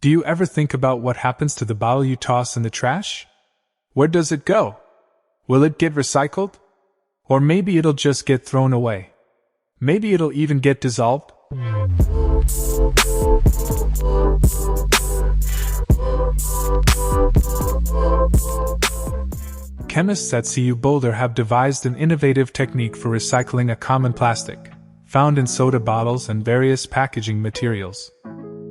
Do you ever think about what happens to the bottle you toss in the trash? Where does it go? Will it get recycled? Or maybe it'll just get thrown away. Maybe it'll even get dissolved? Chemists at CU Boulder have devised an innovative technique for recycling a common plastic, found in soda bottles and various packaging materials.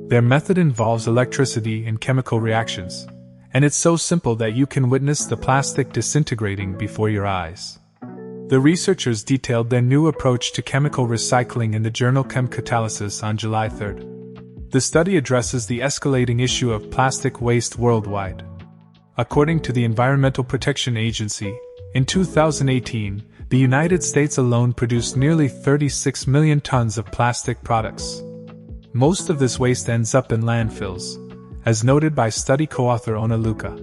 Their method involves electricity and chemical reactions, and it's so simple that you can witness the plastic disintegrating before your eyes. The researchers detailed their new approach to chemical recycling in the journal Chemcatalysis on July 3rd. The study addresses the escalating issue of plastic waste worldwide. According to the Environmental Protection Agency, in 2018, the United States alone produced nearly 36 million tons of plastic products. Most of this waste ends up in landfills, as noted by study co-author Ona Luca.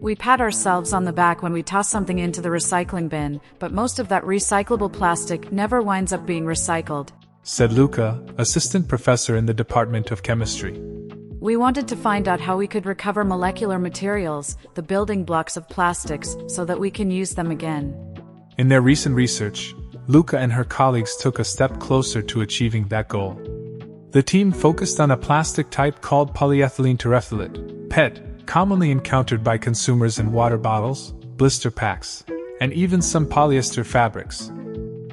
We pat ourselves on the back when we toss something into the recycling bin, but most of that recyclable plastic never winds up being recycled, said Luca, assistant professor in the Department of Chemistry. We wanted to find out how we could recover molecular materials, the building blocks of plastics, so that we can use them again. In their recent research, Luca and her colleagues took a step closer to achieving that goal. The team focused on a plastic type called polyethylene terephthalate, PET, commonly encountered by consumers in water bottles, blister packs, and even some polyester fabrics.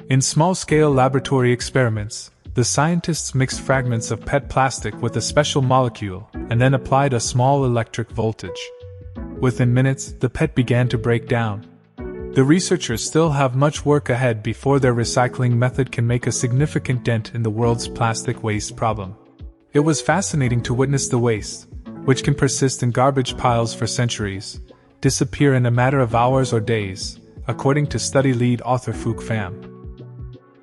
In small-scale laboratory experiments, the scientists mixed fragments of PET plastic with a special molecule and then applied a small electric voltage. Within minutes, the PET began to break down. The researchers still have much work ahead before their recycling method can make a significant dent in the world's plastic waste problem. It was fascinating to witness the waste, which can persist in garbage piles for centuries, disappear in a matter of hours or days, according to study lead author Phuc Pham.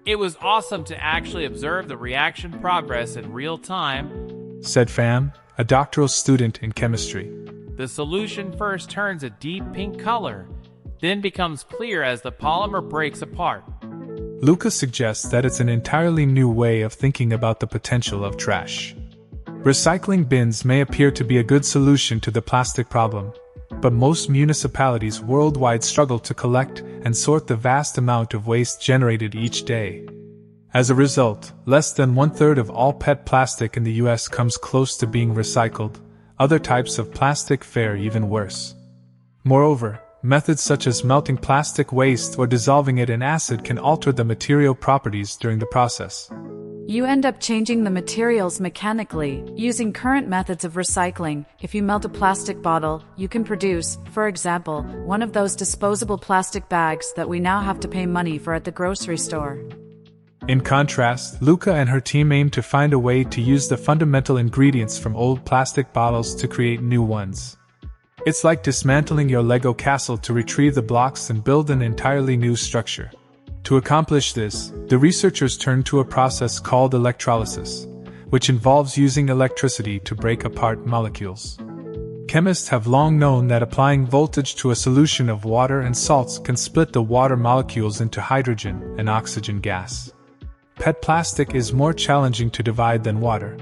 It was awesome to actually observe the reaction progress in real time, said Pham, a doctoral student in chemistry. The solution first turns a deep pink color, then becomes clear as the polymer breaks apart. Luca suggests that it's an entirely new way of thinking about the potential of trash. Recycling bins may appear to be a good solution to the plastic problem, but most municipalities worldwide struggle to collect and sort the vast amount of waste generated each day. As a result, less than 1/3 of all PET plastic in the US comes close to being recycled. Other types of plastic fare even worse. Moreover, methods such as melting plastic waste or dissolving it in acid can alter the material properties during the process. You end up changing the materials mechanically, using current methods of recycling. If you melt a plastic bottle, you can produce, for example, one of those disposable plastic bags that we now have to pay money for at the grocery store. In contrast, Luca and her team aim to find a way to use the fundamental ingredients from old plastic bottles to create new ones. It's like dismantling your Lego castle to retrieve the blocks and build an entirely new structure. To accomplish this, the researchers turned to a process called electrolysis, which involves using electricity to break apart molecules. Chemists have long known that applying voltage to a solution of water and salts can split the water molecules into hydrogen and oxygen gas. PET plastic is more challenging to divide than water.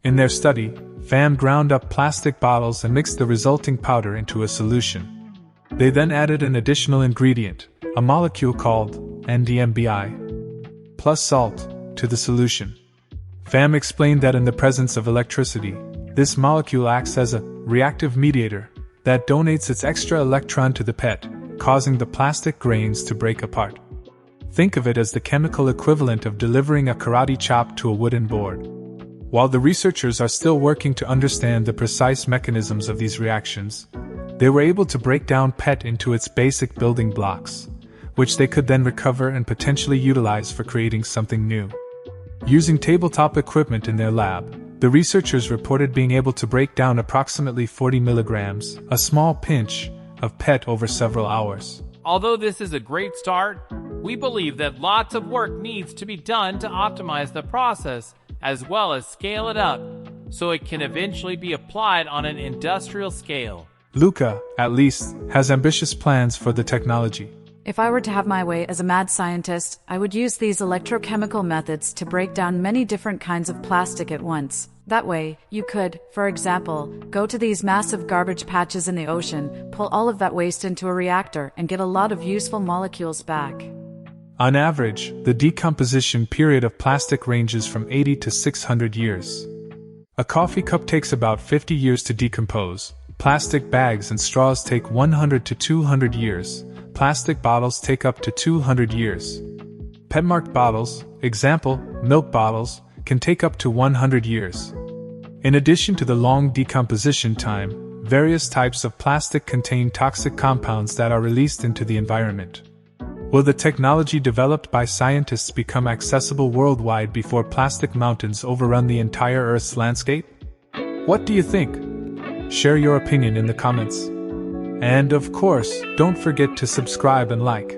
In their study, Pham ground up plastic bottles and mixed the resulting powder into a solution. They then added an additional ingredient, a molecule called NDMBI, plus salt, to the solution. Pham explained that in the presence of electricity, this molecule acts as a reactive mediator that donates its extra electron to the PET, causing the plastic grains to break apart. Think of it as the chemical equivalent of delivering a karate chop to a wooden board. While the researchers are still working to understand the precise mechanisms of these reactions, they were able to break down PET into its basic building blocks, which they could then recover and potentially utilize for creating something new. Using tabletop equipment in their lab, the researchers reported being able to break down approximately 40 milligrams, a small pinch, of PET over several hours. Although this is a great start, we believe that lots of work needs to be done to optimize the process as well as scale it up so it can eventually be applied on an industrial scale. Luca, at least, has ambitious plans for the technology. If I were to have my way as a mad scientist, I would use these electrochemical methods to break down many different kinds of plastic at once. That way, you could, for example, go to these massive garbage patches in the ocean, pull all of that waste into a reactor, and get a lot of useful molecules back. On average, the decomposition period of plastic ranges from 80 to 600 years. A coffee cup takes about 50 years to decompose. Plastic bags and straws take 100 to 200 years. Plastic bottles take up to 200 years. PET-marked bottles, example, milk bottles, can take up to 100 years. In addition to the long decomposition time, various types of plastic contain toxic compounds that are released into the environment. Will the technology developed by scientists become accessible worldwide before plastic mountains overrun the entire Earth's landscape? What do you think? Share your opinion in the comments. And of course, don't forget to subscribe and like.